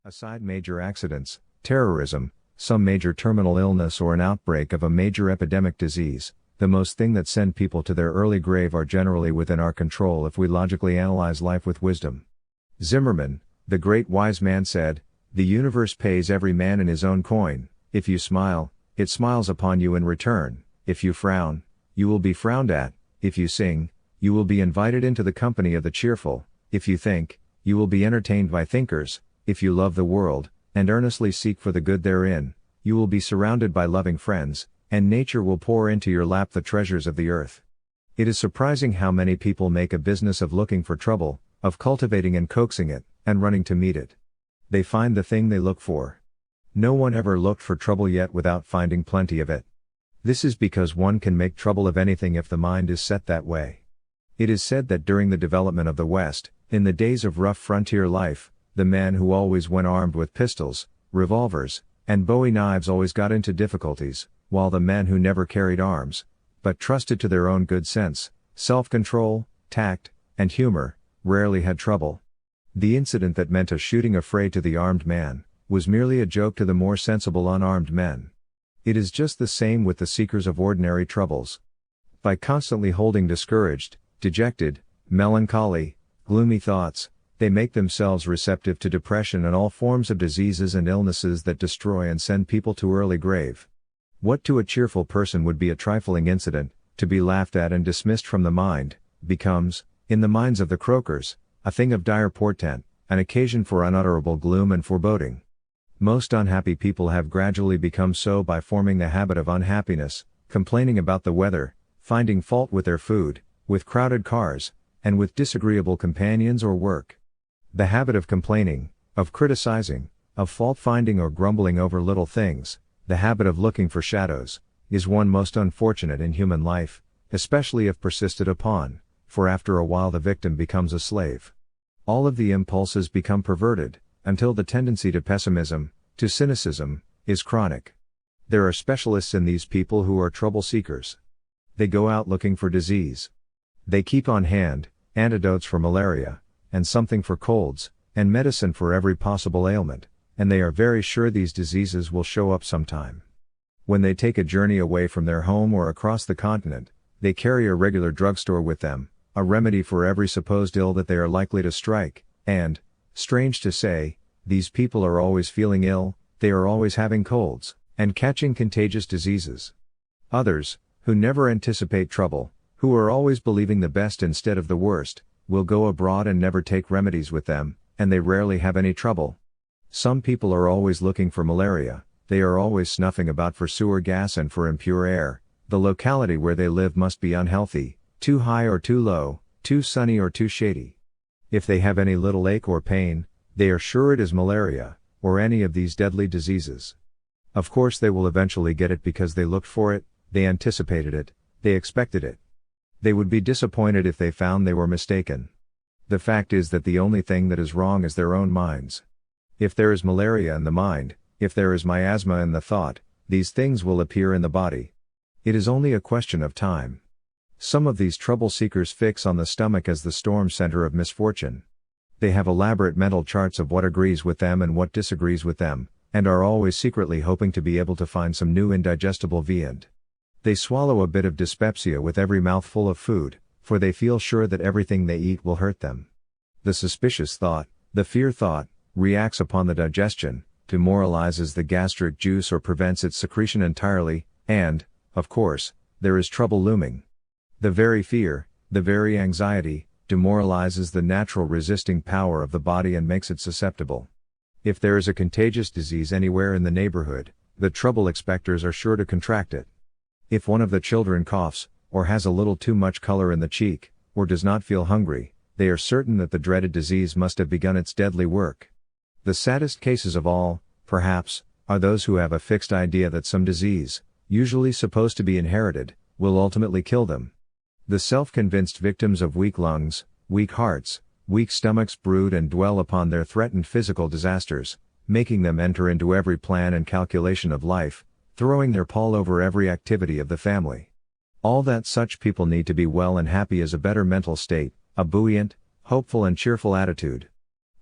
Aside major accidents, terrorism, some major terminal illness or an outbreak of a major epidemic disease, the most thing that send people to their early grave are generally within our control if we logically analyze life with wisdom. Zimmerman, the great wise man said, "The universe pays every man in his own coin. If you smile, it smiles upon you in return. If you frown, you will be frowned at. If you sing, you will be invited into the company of the cheerful. If you think, you will be entertained by thinkers. If you love the world, and earnestly seek for the good therein, you will be surrounded by loving friends, and nature will pour into your lap the treasures of the earth." It is surprising how many people make a business of looking for trouble, of cultivating and coaxing it, and running to meet it. They find the thing they look for. No one ever looked for trouble yet without finding plenty of it. This is because one can make trouble of anything if the mind is set that way. It is said that during the development of the West, in the days of rough frontier life, the man who always went armed with pistols, revolvers, and bowie knives always got into difficulties, while the men who never carried arms, but trusted to their own good sense, self-control, tact, and humor, rarely had trouble. The incident that meant a shooting affray to the armed man, was merely a joke to the more sensible unarmed men. It is just the same with the seekers of ordinary troubles. By constantly holding discouraged, dejected, melancholy, gloomy thoughts, they make themselves receptive to depression and all forms of diseases and illnesses that destroy and send people to early grave. What to a cheerful person would be a trifling incident, to be laughed at and dismissed from the mind, becomes, in the minds of the croakers, a thing of dire portent, an occasion for unutterable gloom and foreboding. Most unhappy people have gradually become so by forming the habit of unhappiness, complaining about the weather, finding fault with their food, with crowded cars, and with disagreeable companions or work. The habit of complaining, of criticizing, of fault-finding or grumbling over little things, the habit of looking for shadows, is one most unfortunate in human life, especially if persisted upon, for after a while the victim becomes a slave. All of the impulses become perverted, until the tendency to pessimism, to cynicism, is chronic. There are specialists in these people who are trouble seekers. They go out looking for disease. They keep on hand, antidotes for malaria, and something for colds, and medicine for every possible ailment, and they are very sure these diseases will show up sometime. When they take a journey away from their home or across the continent, they carry a regular drugstore with them, a remedy for every supposed ill that they are likely to strike, and, strange to say, these people are always feeling ill, they are always having colds, and catching contagious diseases. Others, who never anticipate trouble, who are always believing the best instead of the worst, will go abroad and never take remedies with them, and they rarely have any trouble. Some people are always looking for malaria, they are always snuffing about for sewer gas and for impure air. The locality where they live must be unhealthy, too high or too low, too sunny or too shady. If they have any little ache or pain, they are sure it is malaria, or any of these deadly diseases. Of course they will eventually get it because they looked for it, they anticipated it, they expected it. They would be disappointed if they found they were mistaken. The fact is that the only thing that is wrong is their own minds. If there is malaria in the mind, if there is miasma in the thought, these things will appear in the body. It is only a question of time. Some of these trouble seekers fix on the stomach as the storm center of misfortune. They have elaborate mental charts of what agrees with them and what disagrees with them, and are always secretly hoping to be able to find some new indigestible viand. They swallow a bit of dyspepsia with every mouthful of food, for they feel sure that everything they eat will hurt them. The suspicious thought, the fear thought, reacts upon the digestion, demoralizes the gastric juice or prevents its secretion entirely, and, of course, there is trouble looming. The very fear, the very anxiety, demoralizes the natural resisting power of the body and makes it susceptible. If there is a contagious disease anywhere in the neighborhood, the trouble expectors are sure to contract it. If one of the children coughs, or has a little too much color in the cheek, or does not feel hungry, they are certain that the dreaded disease must have begun its deadly work. The saddest cases of all, perhaps, are those who have a fixed idea that some disease, usually supposed to be inherited, will ultimately kill them. The self-convinced victims of weak lungs, weak hearts, weak stomachs brood and dwell upon their threatened physical disasters, making them enter into every plan and calculation of life, throwing their pall over every activity of the family. All that such people need to be well and happy is a better mental state, a buoyant, hopeful and cheerful attitude.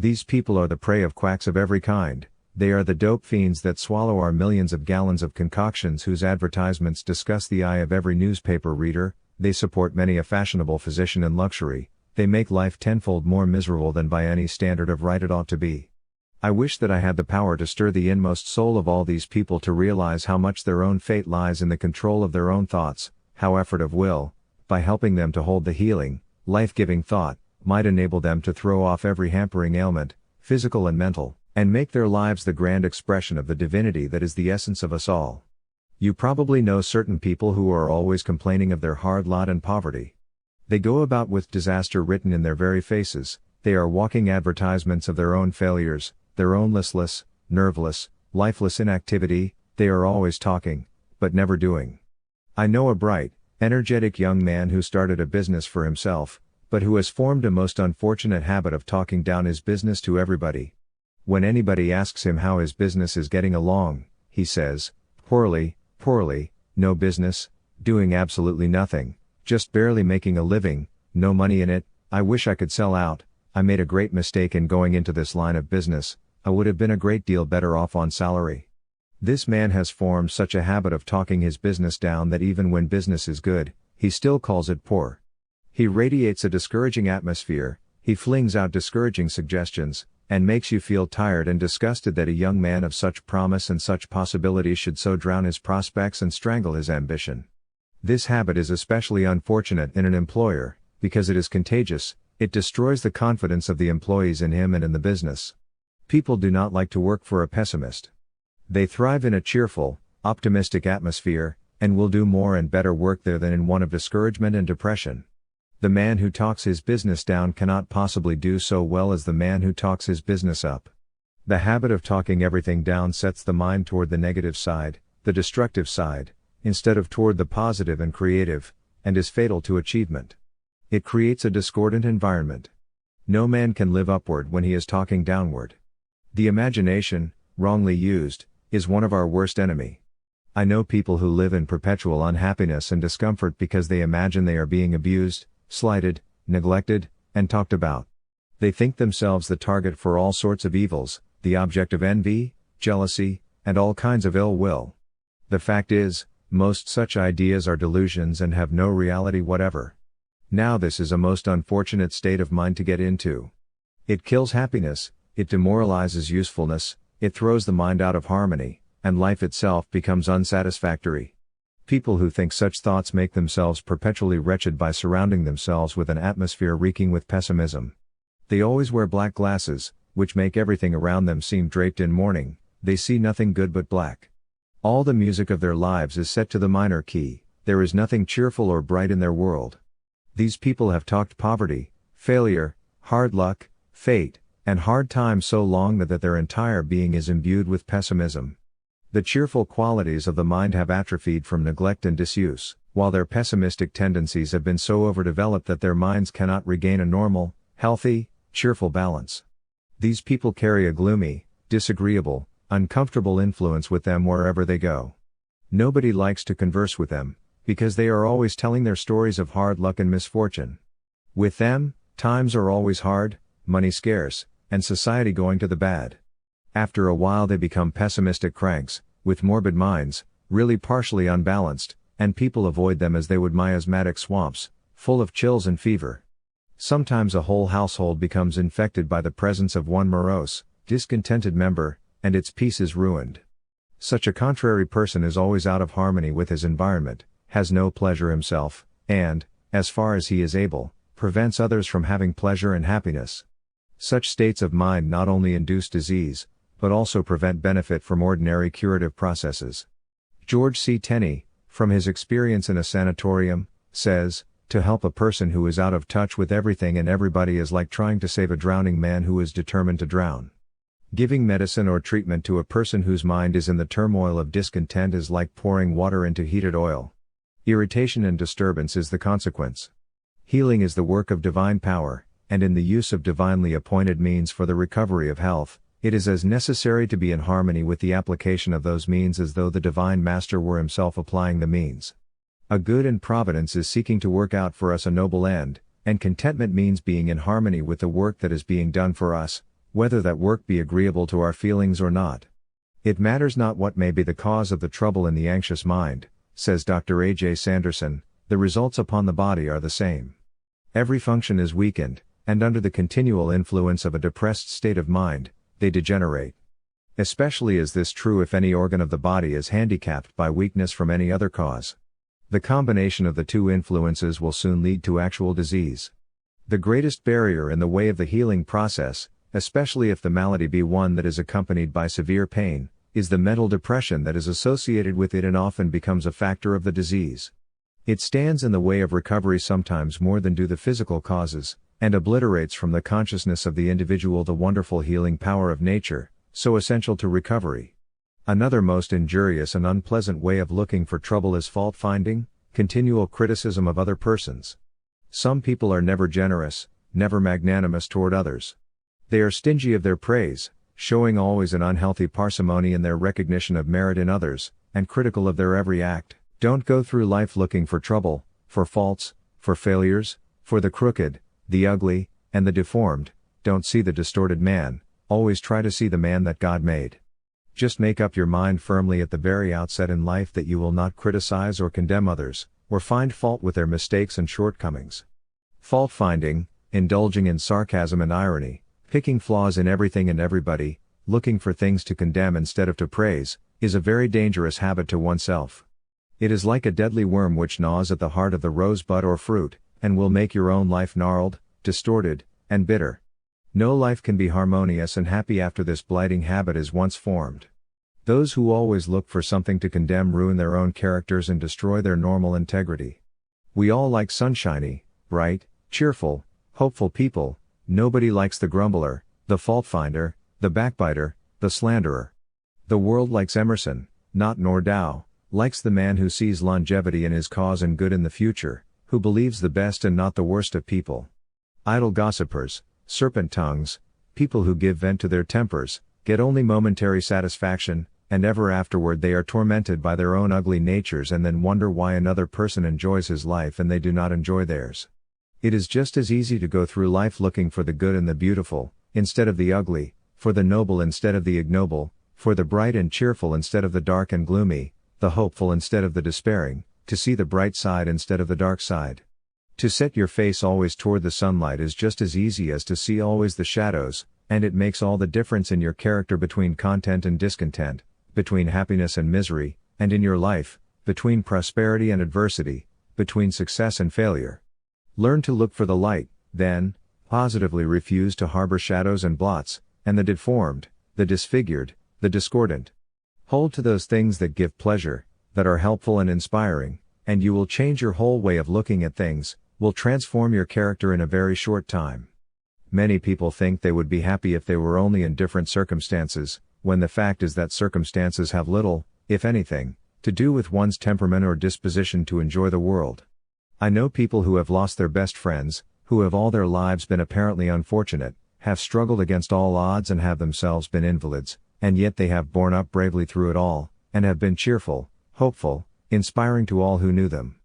These people are the prey of quacks of every kind. They are the dope fiends that swallow our millions of gallons of concoctions whose advertisements disgust the eye of every newspaper reader. They support many a fashionable physician in luxury. They make life tenfold more miserable than by any standard of right it ought to be. I wish that I had the power to stir the inmost soul of all these people to realize how much their own fate lies in the control of their own thoughts, how effort of will, by helping them to hold the healing, life-giving thought, might enable them to throw off every hampering ailment, physical and mental, and make their lives the grand expression of the divinity that is the essence of us all. You probably know certain people who are always complaining of their hard lot and poverty. They go about with disaster written in their very faces. They are walking advertisements of their own failures, their own listless, nerveless, lifeless inactivity. They are always talking, but never doing. I know a bright, energetic young man who started a business for himself, but who has formed a most unfortunate habit of talking down his business to everybody. When anybody asks him how his business is getting along, he says, poorly, no business, doing absolutely nothing, just barely making a living, no money in it. I wish I could sell out. I made a great mistake in going into this line of business. I would have been a great deal better off on salary. This man has formed such a habit of talking his business down that even when business is good, he still calls it poor. He radiates a discouraging atmosphere, he flings out discouraging suggestions, and makes you feel tired and disgusted that a young man of such promise and such possibilities should so drown his prospects and strangle his ambition. This habit is especially unfortunate in an employer, because it is contagious. It destroys the confidence of the employees in him and in the business. People do not like to work for a pessimist. They thrive in a cheerful, optimistic atmosphere, and will do more and better work there than in one of discouragement and depression. The man who talks his business down cannot possibly do so well as the man who talks his business up. The habit of talking everything down sets the mind toward the negative side, the destructive side, instead of toward the positive and creative, and is fatal to achievement. It creates a discordant environment. No man can live upward when he is talking downward. The imagination, wrongly used, is one of our worst enemy. I know people who live in perpetual unhappiness and discomfort because they imagine they are being abused, slighted, neglected, and talked about. They think themselves the target for all sorts of evils, the object of envy, jealousy, and all kinds of ill will. The fact is, most such ideas are delusions and have no reality whatever. Now this is a most unfortunate state of mind to get into. It kills happiness, it demoralizes usefulness, it throws the mind out of harmony, and life itself becomes unsatisfactory. People who think such thoughts make themselves perpetually wretched by surrounding themselves with an atmosphere reeking with pessimism. They always wear black glasses, which make everything around them seem draped in mourning. They see nothing good but black. All the music of their lives is set to the minor key. There is nothing cheerful or bright in their world. These people have talked poverty, failure, hard luck, fate, and hard times so long that their entire being is imbued with pessimism. The cheerful qualities of the mind have atrophied from neglect and disuse, while their pessimistic tendencies have been so overdeveloped that their minds cannot regain a normal, healthy, cheerful balance. These people carry a gloomy, disagreeable, uncomfortable influence with them wherever they go. Nobody likes to converse with them, because they are always telling their stories of hard luck and misfortune. With them, times are always hard, money scarce, and society going to the bad. After a while they become pessimistic cranks, with morbid minds, really partially unbalanced, and people avoid them as they would miasmatic swamps, full of chills and fever. Sometimes a whole household becomes infected by the presence of one morose, discontented member, and its peace is ruined. Such a contrary person is always out of harmony with his environment, has no pleasure himself, and, as far as he is able, prevents others from having pleasure and happiness. Such states of mind not only induce disease, but also prevent benefit from ordinary curative processes. George C. Tenney, from his experience in a sanatorium, says, to help a person who is out of touch with everything and everybody is like trying to save a drowning man who is determined to drown. Giving medicine or treatment to a person whose mind is in the turmoil of discontent is like pouring water into heated oil. Irritation and disturbance is the consequence. Healing is the work of divine power, and in the use of divinely appointed means for the recovery of health, it is as necessary to be in harmony with the application of those means as though the divine master were himself applying the means. A good and providence is seeking to work out for us a noble end, and contentment means being in harmony with the work that is being done for us, whether that work be agreeable to our feelings or not. It matters not what may be the cause of the trouble in the anxious mind, says Dr. A.J. Sanderson, the results upon the body are the same. Every function is weakened, and under the continual influence of a depressed state of mind, they degenerate. Especially is this true if any organ of the body is handicapped by weakness from any other cause. The combination of the two influences will soon lead to actual disease. The greatest barrier in the way of the healing process, especially if the malady be one that is accompanied by severe pain, is the mental depression that is associated with it and often becomes a factor of the disease. It stands in the way of recovery sometimes more than do the physical causes, and obliterates from the consciousness of the individual the wonderful healing power of nature, so essential to recovery. Another most injurious and unpleasant way of looking for trouble is fault-finding, continual criticism of other persons. Some people are never generous, never magnanimous toward others. They are stingy of their praise, showing always an unhealthy parsimony in their recognition of merit in others, and critical of their every act. Don't go through life looking for trouble, for faults, for failures, for the crooked, the ugly, and the deformed. Don't see the distorted man, always try to see the man that God made. Just make up your mind firmly at the very outset in life that you will not criticize or condemn others, or find fault with their mistakes and shortcomings. Fault-finding, indulging in sarcasm and irony, picking flaws in everything and everybody, looking for things to condemn instead of to praise, is a very dangerous habit to oneself. It is like a deadly worm which gnaws at the heart of the rosebud or fruit, and will make your own life gnarled, distorted, and bitter. No life can be harmonious and happy after this blighting habit is once formed. Those who always look for something to condemn ruin their own characters and destroy their normal integrity. We all like sunshiny, bright, cheerful, hopeful people. Nobody likes the grumbler, the fault-finder, the backbiter, the slanderer. The world likes Emerson, not Nordau, likes the man who sees longevity in his cause and good in the future, who believes the best and not the worst of people. Idle gossipers, serpent tongues, people who give vent to their tempers, get only momentary satisfaction, and ever afterward they are tormented by their own ugly natures and then wonder why another person enjoys his life and they do not enjoy theirs. It is just as easy to go through life looking for the good and the beautiful, instead of the ugly, for the noble instead of the ignoble, for the bright and cheerful instead of the dark and gloomy, the hopeful instead of the despairing, to see the bright side instead of the dark side. To set your face always toward the sunlight is just as easy as to see always the shadows, and it makes all the difference in your character between content and discontent, between happiness and misery, and in your life, between prosperity and adversity, between success and failure. Learn to look for the light, then, positively refuse to harbor shadows and blots, and the deformed, the disfigured, the discordant. Hold to those things that give pleasure, that are helpful and inspiring, and you will change your whole way of looking at things, will transform your character in a very short time. Many people think they would be happy if they were only in different circumstances, when the fact is that circumstances have little, if anything, to do with one's temperament or disposition to enjoy the world. I know people who have lost their best friends, who have all their lives been apparently unfortunate, have struggled against all odds and have themselves been invalids, and yet they have borne up bravely through it all, and have been cheerful, hopeful, inspiring to all who knew them.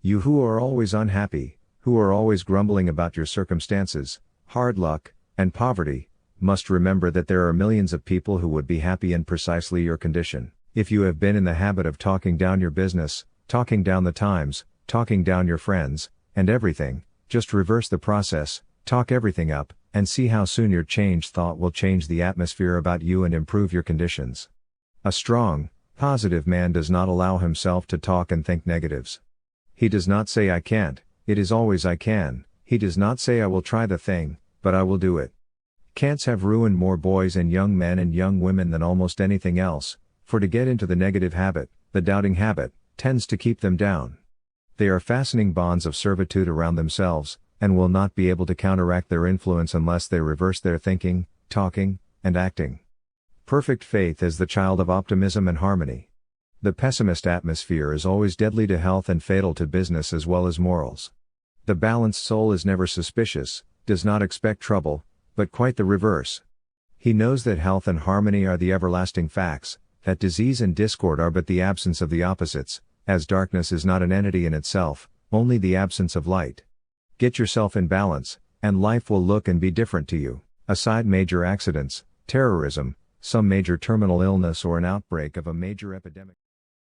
You who are always unhappy, who are always grumbling about your circumstances, hard luck, and poverty, must remember that there are millions of people who would be happy in precisely your condition. If you have been in the habit of talking down your business, talking down the times, talking down your friends, and everything, just reverse the process, talk everything up, and see how soon your changed thought will change the atmosphere about you and improve your conditions. A strong, positive man does not allow himself to talk and think negatives. He does not say I can't, it is always I can. He does not say I will try the thing, but I will do it. Can'ts have ruined more boys and young men and young women than almost anything else, for to get into the negative habit, the doubting habit, tends to keep them down. They are fastening bonds of servitude around themselves, and will not be able to counteract their influence unless they reverse their thinking, talking, and acting. Perfect faith is the child of optimism and harmony. The pessimist atmosphere is always deadly to health and fatal to business as well as morals. The balanced soul is never suspicious, does not expect trouble, but quite the reverse. He knows that health and harmony are the everlasting facts, that disease and discord are but the absence of the opposites, as darkness is not an entity in itself, only the absence of light. Get yourself in balance, and life will look and be different to you. Aside major accidents, terrorism, some major terminal illness or an outbreak of a major epidemic.